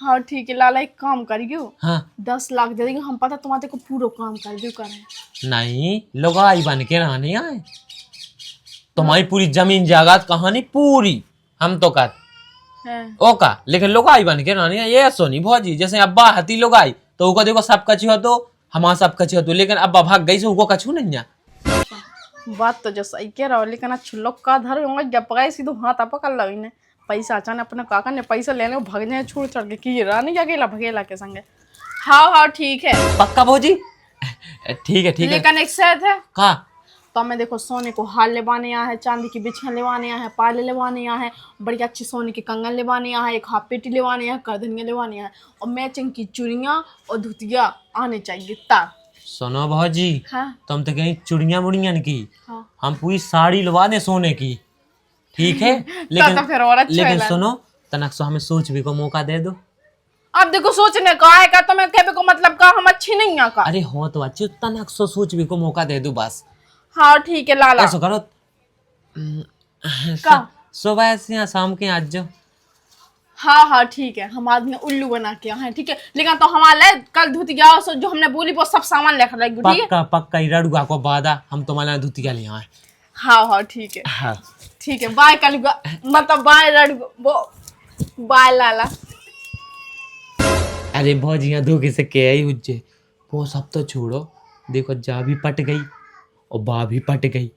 [SPEAKER 4] हाँ ठीक है लाला, एक काम करियो,
[SPEAKER 1] हाँ
[SPEAKER 4] 10 लाख दे देंगे, हम पता तुम्हारे को पूरा काम कर दियो करें।
[SPEAKER 1] नहीं, लुगाई बन के रहने आए, तुम्हारी पूरी जमीन जायदाद कहानी पूरी हम तो कर ओका, लेकिन लुगाई बन के रहने आए, ये सोनी भौजी, जैसे अब्बा हती लुगाई तो उको देखो सब कछु हो, तो हमारा सब कछु हो, तो लेकिन अब्बा भाग गई से उको कछु नहीं है।
[SPEAKER 4] बात तो जो सही कह रहा हो, लेकिन अच्छा लोग का धर होंगे, जब पकाए सीधो हाथ पकड़ लो इन्हें, पैसा अचानक अपने काका ने पैसा लेने भाग जाए छोड़ चढ़ के की रानी अकेला भगेला के संगे। हाँ ठीक है
[SPEAKER 1] पक्का भौजी, ठीक है ठीक है।
[SPEAKER 4] लेकिन एक शर्त है,
[SPEAKER 1] का?
[SPEAKER 4] तो मैं देखो सोने को हार लेवाने यहाँ है, चांदी की बिछियाँ लेवाने यहाँ है, पाले लेवाने यहाँ है, बड़ी अच्छी सोने की कंगन लेवाने यहाँ है, एक हाफ पेटी लेवाने यहाँ, करधनिया लेवाने यहाँ, और मैचिंग की चूड़ियाँ और धुतिया आने चाहिए तार।
[SPEAKER 1] सुनो भौजी,
[SPEAKER 4] हाँ
[SPEAKER 1] तुम तो कहीं चुड़िया मुड़ियन की,
[SPEAKER 4] हाँ
[SPEAKER 1] हम पूरी साड़ी लवा दे सोने की, ठीक है,
[SPEAKER 4] तो फिर और अच्छा
[SPEAKER 1] लेकिन
[SPEAKER 4] है।
[SPEAKER 1] सुनो तनक सो हमें सोच भी को मौका दे दो।
[SPEAKER 4] अब देखो सोचने का है का, तुम्हें कहने को मतलब का हम अच्छी नहीं है का?
[SPEAKER 1] अरे हो तो अच्छी, तनक सो सोच भी को मौका दे दो बस।
[SPEAKER 4] हाँ ठीक है लाला।
[SPEAKER 1] ऐसा करो,
[SPEAKER 4] का?
[SPEAKER 1] सुबह से या शाम के आज जाओ।
[SPEAKER 4] हाँ ठीक है, हम आदमी उल्लू बना के हैं, ठीक है, लेकिन तो हमारे कल धुतिया सो जो हमने बोली वो सब सामान लेकर लाएगी, ठीक है?
[SPEAKER 1] पक्का पक्का ही रड़ुआ को वादा, हम तुम्हारा धुतिया ले आए।
[SPEAKER 4] हाँ ठीक है
[SPEAKER 1] हाँ
[SPEAKER 4] ठीक है, बाय कल मतलब बाय वो बाय लाला।
[SPEAKER 1] अरे भौजी यहाँ धोखे से क्या ही हुज्जे, वो सब तो छोड़ो, देखो जा भी पट गई और बा भी पट गई,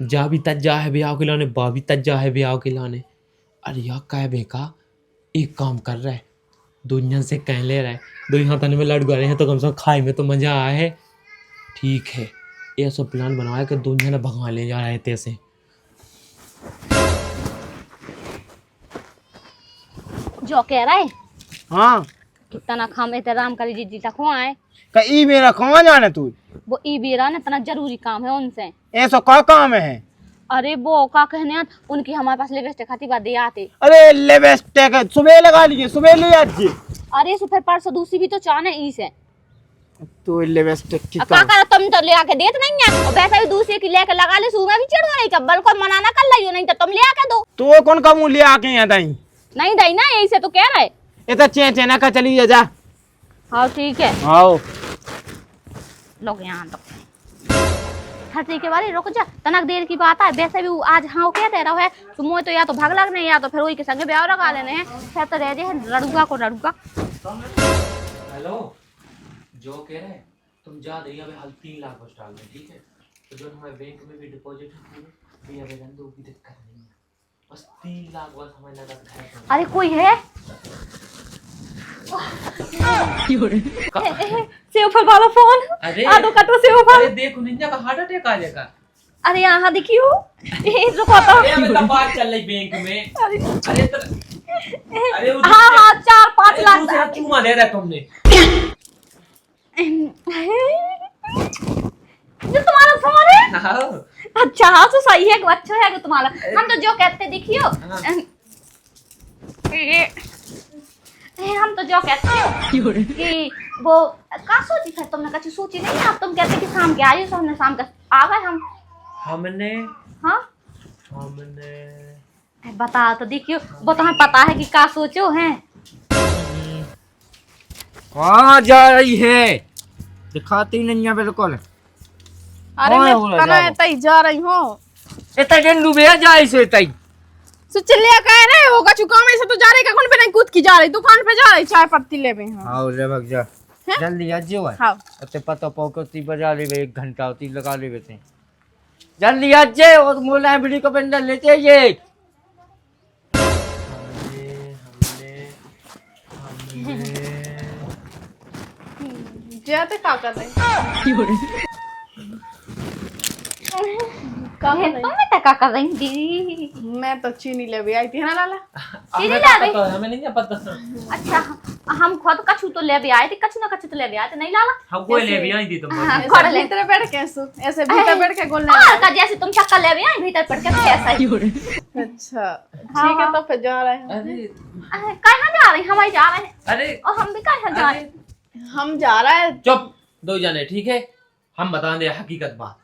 [SPEAKER 1] जा भी तज्जा है ब्याह के लाने, बा भी तज्जा है ब्याह के लाने। अरे यार कह बेका, एक काम कर रहा है, दुनिया से कह ले रहा है, दो यहाँ तने में लड़ गए हैं तो कम से कम खाए में तो मजा आया है, ठीक है, ये सब प्लान बनाया कि दुनिया ने भगवान ले जा रहे थे से।
[SPEAKER 2] जो कह रहा है
[SPEAKER 5] हाँ
[SPEAKER 2] कितना खाम एहतराम करी जी तक हो आए,
[SPEAKER 5] कहीं मेरा कहाँ जाना तू?
[SPEAKER 2] वो ई बेरा ना इतना जरूरी काम है उनसे।
[SPEAKER 5] ऐसा क्या काम है?
[SPEAKER 2] अरे वो का कहने आत, उनकी हमारे पास लिपस्टिक खाती बात दे आते।
[SPEAKER 5] अरे लिपस्टिक सुबह लगा लीजिए, सुबह ले आइए।
[SPEAKER 2] अरे सो फिर परसों दूसरी भी तो चाहने ई से
[SPEAKER 5] तो लिपस्टिक की
[SPEAKER 2] का कर तुम तो ले आके देत नहीं है, और वैसे भी दूसरे की लेके लगा ले सुबह भी चढ़ रही कब्बल को मनाना कर लियो, नहीं तो तुम ले आके दो।
[SPEAKER 5] तो कौन का मुंह ले आके यहाँ दाई?
[SPEAKER 2] नहीं दई ना, यही से तो कह रहे।
[SPEAKER 5] ये तो चेना का चली जा।
[SPEAKER 2] हाँ ठीक है,
[SPEAKER 5] आओ
[SPEAKER 2] लोग यहाँ तो खर्चे के बारे रुक जा, तनक देर की बात है, वैसे भी आज हाँ कहते रहो है, तो मोह तो या तो भाग लगने या तो फिर वही के संगे ब्याह लगा लेने हैं, फिर तो रह जाए लड़ूगा को लड़ूगा।
[SPEAKER 1] हेलो, जो कह रहे हैं तुम जा दे अबे हाल 3 लाख बस डाल दे, ठीक है, तो जो हमारे बैंक में भी डिपॉजिट है भी अबे दो की दिक्कत नहीं है, बस 3 लाख बस हमें नगद है।
[SPEAKER 2] अरे कोई है सेव फल वाला फोन,
[SPEAKER 1] अरे
[SPEAKER 2] आ तो कटो सेव फल।
[SPEAKER 1] अरे देखो निंजा का हार्ट अटैक आ जाएगा।
[SPEAKER 2] अरे यहाँ देखियो, रुको तो
[SPEAKER 1] अरे अबे बात चल रही बैंक में। अरे अरे
[SPEAKER 2] हाँ 4-5 लाख
[SPEAKER 1] दूसरा चूमा दे रहा तुमने।
[SPEAKER 2] जो तुम्हारा फोन है?
[SPEAKER 1] हाँ
[SPEAKER 2] अच्छा हाँ तो सही है, अच्छा है तुम्हारा। हम तो जो कहते देखियो, हम तो जो कहते हैं कि वो का सोची फिर तुमने कभी सोची नहीं, आप तुम कहते कि शाम के आइए, तो हमने शाम का आ गए हमने।
[SPEAKER 1] हमने
[SPEAKER 2] हाँ
[SPEAKER 1] हमने
[SPEAKER 2] बता तो देखियो, वो तुम्हें पता है कि का सोचो हैं।
[SPEAKER 3] कहाँ जा रही है? दिखाती नहीं है बिल्कुल।
[SPEAKER 4] अरे
[SPEAKER 3] हाँ,
[SPEAKER 4] मैं
[SPEAKER 3] बोला
[SPEAKER 4] कना
[SPEAKER 3] जाओ।
[SPEAKER 4] तई जा रही हूँ।
[SPEAKER 3] इतना दिन डूबे जाए से तई।
[SPEAKER 4] चिल्लिया कह रहे होगा चुका में से तो जा रही कौन पे नहीं कूद की जा रही दुकान पे जा रही चाय पत्ती ले में। हाँ
[SPEAKER 3] हाँ ले भग जा।
[SPEAKER 4] हैं?
[SPEAKER 3] जल्दी आ जो है।
[SPEAKER 4] हाँ
[SPEAKER 3] ते पता पौकती बजा ले 1 घंटा होती लगा ले बेटे। जल्दी आ जे और मोला बिड़ी को बंडल लेते ये।
[SPEAKER 4] जाते क्या कर रहे का कर
[SPEAKER 2] तुम में तका कर रही थी।
[SPEAKER 4] मैं तो चीनी ले भी आई थी है ना लाला।
[SPEAKER 2] चीनी ला रही।
[SPEAKER 1] हमें नहीं पता।
[SPEAKER 2] अच्छा, हम खुद कछु तो ले भी आए थे, कछु ना कछु तो ले भी आए थे, नहीं लाला?
[SPEAKER 1] हम कोई ले भी आई थी तुम।
[SPEAKER 2] हाँ,
[SPEAKER 4] ऐसे
[SPEAKER 2] खोल ले।
[SPEAKER 4] भीतर बैठ के ऐसे भीतर बैठ के गोलने
[SPEAKER 2] और का जैसे तुम चक्कर ले भी आए भीतर पड़ के ऐसा ही।
[SPEAKER 4] अच्छा ठीक है तो फिर जा रहे हैं।
[SPEAKER 2] कहाँ जा रही? हम जा रहे हैं।
[SPEAKER 1] अरे
[SPEAKER 2] और हम भी कहाँ जा रहे हैं?
[SPEAKER 4] हम जा रहे हैं।
[SPEAKER 1] चुप, 2 जने ठीक है। हम बता दे हकीकत बात।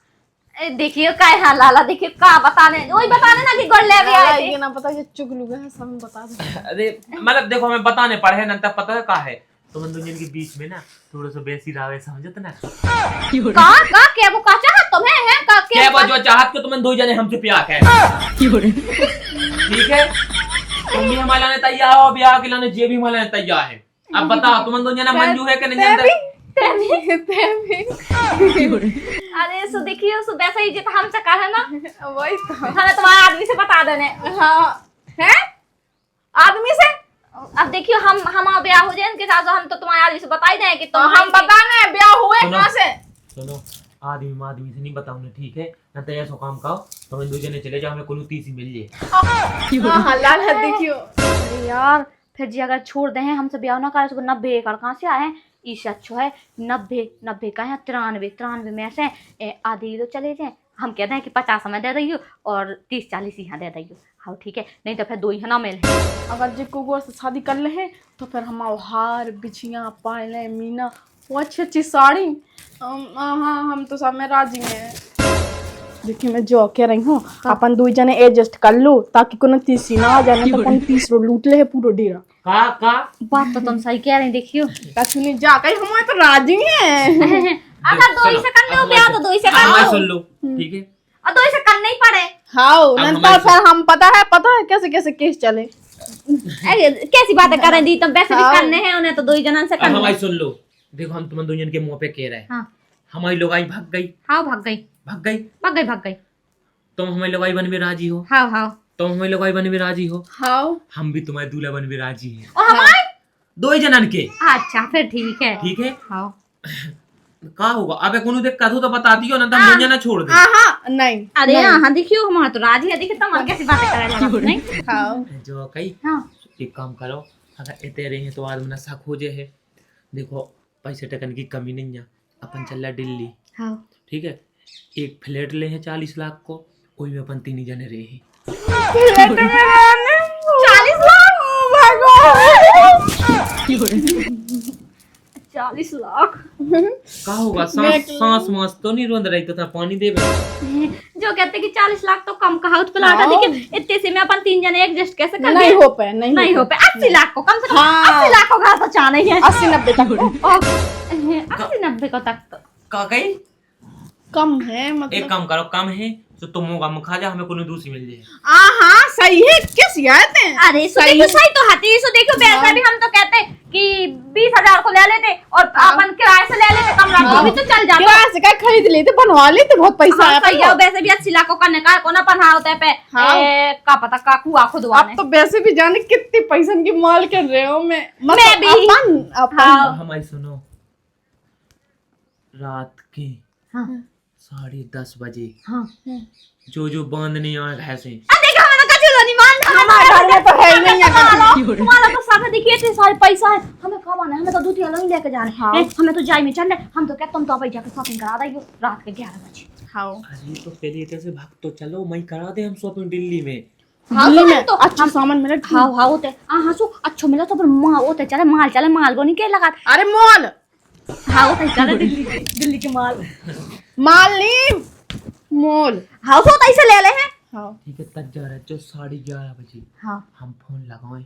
[SPEAKER 2] देखियो का है लाला, देखियो का बताने, वही बताने ना कि गोल ले भी आए
[SPEAKER 4] ये
[SPEAKER 2] थे।
[SPEAKER 4] ना पता ये चुगलू है सब बता दो।
[SPEAKER 1] अरे मतलब देखो हमें बताने पड़े ना तब पता है का है। तुम दोनों के बीच में ना थोड़ा सा बेसी रावे समझत ना।
[SPEAKER 2] का के वो का चाहत तुम्हें है का के
[SPEAKER 1] क्या वो जो चाहत के तुम 2 जने हमसे प्यार है। ठीक है, तुम भी हमारे लाने तैयार हो, ब्याह के लाने जे भी हमारे लाने तैयार है। अब बताओ तुम 2 जने मंजूर है कि नहीं अंदर?
[SPEAKER 2] अरे सो देखियो सो वैसा ही जितना हमसे कहा है ना,
[SPEAKER 4] वही तो
[SPEAKER 2] हमें तुम्हारे आदमी से बता देने।
[SPEAKER 4] हाँ है आदमी से।
[SPEAKER 2] अब देखियो हम ब्याह हो जाए इनके साथ, तो हम तो तुम्हारे आदमी से बता ही दें कि तुम
[SPEAKER 4] हम बताने ब्याह हुए
[SPEAKER 1] सुनो।
[SPEAKER 4] कहाँ से।
[SPEAKER 1] सुनो, आदमी से नहीं बताऊंगा ठीक है ना। तो ऐसा काम करो तुम 2 जने चले जाओ, हमें कोनो तीसरी मिल जाए।
[SPEAKER 4] हाँ लाला देखियो।
[SPEAKER 2] अरे यार फिर जी अगर छोड़ दे हमसे ब्याह ना करे तो 90 एकड़ कहाँ से आए हैं? इससे अच्छा है 90 का है 93 में से आधी तो चले जाए। हम कहते हैं कि 50 हमें दे रही हो और 30-40 यहाँ दे रही हो। हाँ ठीक है, नहीं तो फिर 2 ही ना मिले।
[SPEAKER 4] अगर जे कुगोर से शादी कर ले हैं तो फिर हम हार बिछिया पायले मीना वो अच्छी साड़ी हाँ हम तो सब में राजी हैं। देखिए मैं जो कह रही हूँ अपन 2 जने एडजस्ट कर लो ताकि कोनो तीसरी ना आ जाए, तो कोनो तीसरो लूट ले है पूरा डेरा।
[SPEAKER 1] का
[SPEAKER 2] बात तो तुम सही कह रहे हैं। देखियो
[SPEAKER 4] कछु नहीं जा कहीं हमारे तो राजी हैं।
[SPEAKER 2] अगर 2 ही से करने हो ब्याह तो 2 ही से कर
[SPEAKER 1] हमारी
[SPEAKER 2] लो,
[SPEAKER 1] सुन लो ठीक है।
[SPEAKER 2] और 2 ही से करने ही पड़े।
[SPEAKER 4] हाँ नंतर फिर हम पता है कैसे कैसे केस चले।
[SPEAKER 2] अरे कैसी बातें कर रही थी तुम? वैसे भी
[SPEAKER 4] हाँ।
[SPEAKER 2] करने हैं उन्हें तो 2 ही जनन से
[SPEAKER 1] अब
[SPEAKER 2] करने।
[SPEAKER 1] हमारी सुन लो, देखो हम तुम 2 जन के मुंह पे कह रहे हैं।
[SPEAKER 2] हाँ
[SPEAKER 1] हमारी लोगाई भाग गई।
[SPEAKER 2] हाँ भाग गई
[SPEAKER 1] भाग गई
[SPEAKER 2] भाग गई।
[SPEAKER 1] तुम हमारी लोगाई बन में राजी हो।
[SPEAKER 2] हाँ
[SPEAKER 1] तुम हमारी लोगाई बन में राजी हो।
[SPEAKER 4] हाँ
[SPEAKER 1] हम भी तुम्हारे दूल्हा बन में राजी हैं।
[SPEAKER 2] और हमारे
[SPEAKER 1] 2 जनन के।
[SPEAKER 2] अच्छा फिर ठीक है।
[SPEAKER 1] ठीक है,
[SPEAKER 2] हाँ
[SPEAKER 1] का होगा? अबे कोनो दिक्कत हो तो बता दियो ना, तो हम 2 जना छोड़ दे।
[SPEAKER 4] हाँ नहीं
[SPEAKER 2] अरे हाँ देखियो हमारा तो राजी है। देखिए तुम कैसी बातें कर रहे हो नहीं?
[SPEAKER 4] हाँ
[SPEAKER 1] जो कही
[SPEAKER 2] हाँ
[SPEAKER 1] एक काम करो, अगर इतने रहे हैं तो आदमी ना शक हो जाए है। देखो पैसे टकन की कमी नहीं है, अपन चल रहा दिल्ली
[SPEAKER 2] हाँ
[SPEAKER 1] ठीक है। एक फ्लैट ले हैं 40 लाख को, कोई में अपन 3 जने रहे हैं।
[SPEAKER 2] 40 लाख
[SPEAKER 1] का होगा? सांस मास तो नहीं रोंद रही तो पानी दे।
[SPEAKER 2] जो कहते कि 40 लाख तो कम कहा उस प्लाट है। देखिए इतने से में अपन 3 जने एडजस्ट कैसे कर
[SPEAKER 4] नहीं हो पाए
[SPEAKER 2] नहीं हो पाए। 80 लाख को कम से कम
[SPEAKER 4] हाँ।
[SPEAKER 2] 80 लाख को घर तो चाहना ही है।
[SPEAKER 4] 80-90 तक
[SPEAKER 2] 80-90 को तक तो
[SPEAKER 1] का कही
[SPEAKER 4] कम है
[SPEAKER 1] एक
[SPEAKER 4] मतलब।
[SPEAKER 1] काम करो, कम है तो तुम होगा खा जा, हमें कोनो दूसरी मिल जाए।
[SPEAKER 4] हाँ सही है क्या शिकायत है।
[SPEAKER 2] अरे सही तो हाथी सो देखो वैसा भी हम तो कहते हैं कि 20,000 को ले लेते और अपन किराए से ले लेते कमरा तो भी तो चल जाता।
[SPEAKER 4] किराए से क्या खरीद लेते बनवा लेते बहुत पैसा
[SPEAKER 2] हाँ,
[SPEAKER 4] आया
[SPEAKER 2] सही है। वैसे भी 80 लाख को करने का कोना पन्हा होता है पे
[SPEAKER 4] हाँ।
[SPEAKER 2] का पता काकू आखो दुआने।
[SPEAKER 4] अब तो वैसे भी जाने कितने पैसन की माल कर रहे हो मैं
[SPEAKER 2] भी।
[SPEAKER 4] अपन
[SPEAKER 2] हाँ।
[SPEAKER 1] हमारी सुनो, रात के
[SPEAKER 2] हाँ
[SPEAKER 1] 10:30 बजे
[SPEAKER 2] हाँ
[SPEAKER 1] जो बांधने आए भैंसे
[SPEAKER 2] देखो हमें तो कछु नहीं मान
[SPEAKER 4] हमारे घर में तो है ही नहीं है।
[SPEAKER 2] हमारा तो सब देखिए इतने सारे पैसा है, हमें कब आना है? हमें तो दूध ही लेके जाने
[SPEAKER 4] हाँ।
[SPEAKER 2] हमें तो जाई में चल रहे। हम तो क्या तुम तो अब जाके शॉपिंग करा दो रात के 11 बजे।
[SPEAKER 4] हाँ
[SPEAKER 1] अरे तो पहले इधर से भाग तो चलो, मैं करा दे हम शॉपिंग दिल्ली में।
[SPEAKER 4] दिल्ली में
[SPEAKER 2] तो
[SPEAKER 4] अच्छा सामान मिला।
[SPEAKER 2] हाँ होते हाँ सो अच्छो मिला तो फिर होते चले माल को नहीं के लगा।
[SPEAKER 4] अरे मॉल
[SPEAKER 2] हाँ होते चले दिल्ली के माल
[SPEAKER 4] माल नहीं मॉल
[SPEAKER 2] हाउस होता ऐसे ले ले हैं।
[SPEAKER 4] हाँ
[SPEAKER 1] ठीक है, तब जा रहा है जो 11:30
[SPEAKER 2] हाँ
[SPEAKER 1] हम फोन लगाएं,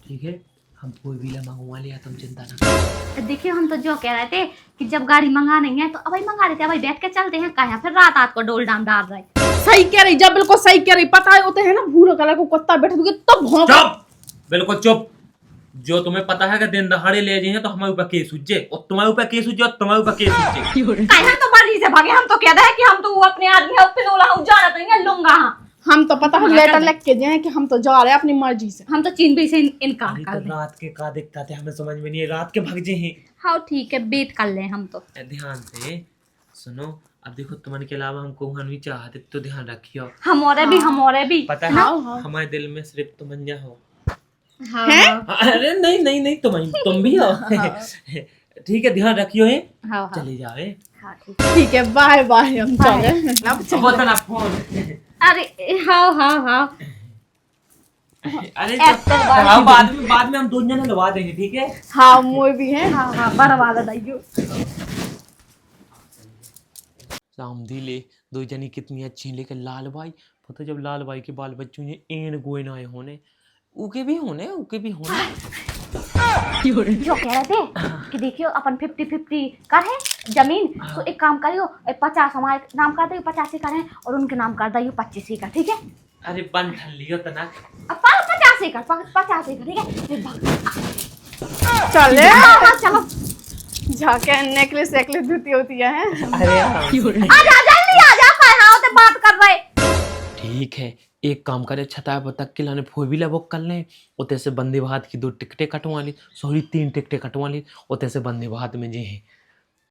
[SPEAKER 1] ठीक है, हम फोर व्हीलर मंगवा लिया, तुम चिंता ना करो।
[SPEAKER 2] देखिए हम तो जो कह रहे थे कि जब गाड़ी मंगा नहीं है तो अब मंगा लेते हैं, अब बैठ के चलते हैं, कहाँ फिर रात को डोल डाम डाल रहे।
[SPEAKER 4] सही कह रही, जब बिल्कुल सही कह रही। पता है होते हैं ना भूरे कलर को कुत्ता बैठे हुए तब भौंक।
[SPEAKER 1] चुप, बिल्कुल चुप। जो तुम्हें पता है कि दिन दहाड़े ले जाइए तो हमारे ऊपर केस उज्जे, और तुम्हारे ऊपर केस उज्जे, और तुम्हारे ऊपर केस उज्जे।
[SPEAKER 2] हम तो मर्जी से भागे, हम तो कहते हैं कि हम तो अपने आदमी अब पिनोला हूं, जाना तो नहीं लूंगा।
[SPEAKER 4] हम तो पता है लेटर लिख के दिए कि हम तो जा रहे हैं अपनी मर्जी से।
[SPEAKER 2] हम तो चीन भी से इनकार
[SPEAKER 1] अरे
[SPEAKER 2] कर
[SPEAKER 1] तो
[SPEAKER 2] दें।
[SPEAKER 1] रात के का दिखता थे, हमें समझ में नहीं है, रात के भाग जे हैं।
[SPEAKER 2] हाँ ठीक है, वेट कर ले हम तो।
[SPEAKER 1] ध्यान से सुनो, अब देखो तुम्हारे के अलावा हमको नहीं चाहते तो ध्यान रखियो।
[SPEAKER 2] हमारे भी
[SPEAKER 1] पता है
[SPEAKER 4] हाँ, हाँ।
[SPEAKER 1] हमारे दिल में सिर्फ तुम अंजा हो।
[SPEAKER 2] हाँ
[SPEAKER 4] हैं?
[SPEAKER 1] अरे नहीं नहीं नहीं, तुम भी हो। ठीक है, ध्यान रखियो है।
[SPEAKER 2] हाँ हाँ
[SPEAKER 1] चले जाओ है।
[SPEAKER 2] हाँ ठीक।
[SPEAKER 4] ठीक है, बाय बाय, हम चले। अब चल।
[SPEAKER 1] बहुत ना फोन।
[SPEAKER 2] अरे हाँ हाँ हाँ
[SPEAKER 1] अरे
[SPEAKER 2] ऐसा बात-
[SPEAKER 1] हाँ, बाद में हम दो जने लगा देंगे, ठीक है।
[SPEAKER 4] हाँ मुझे भी है।
[SPEAKER 2] हाँ हाँ बर्बाद दाइयो।
[SPEAKER 1] सामधी ले दो जनी कितनी अच्छी, लेकिन लाल भाई पता, जब लाल भाई के बाल बच्चों ने एन गोए ना होने, उके भी होने।
[SPEAKER 2] जो कह रहे थे कि देखियो अपन 50-50 कर है जमीन, तो एक काम करियो 50 हमारे नाम कर दियो, 85 कर है, और उनके नाम कर दियो 25 का, ठीक है।
[SPEAKER 1] अरे बन ठन लियो तना।
[SPEAKER 2] अब 85 का 85 का, ठीक है। फिर भाग।
[SPEAKER 4] चले
[SPEAKER 2] हाँ, चलो
[SPEAKER 4] जाके नेकलेस वेकलेस धुती होती है।
[SPEAKER 1] अरे हाँ।
[SPEAKER 2] आजा जल्दी आजा, कहाँ होते बात कर रहे।
[SPEAKER 1] ठीक है, एक काम करे, छताया तक के लाने फोर व्हीलर बुक कर लें, उतने से बंदे भारत की 2 टिकटें कटवा ली, सॉरी 3 टिकटें कटवा ली, उतने से बंदे भारत में जे हैं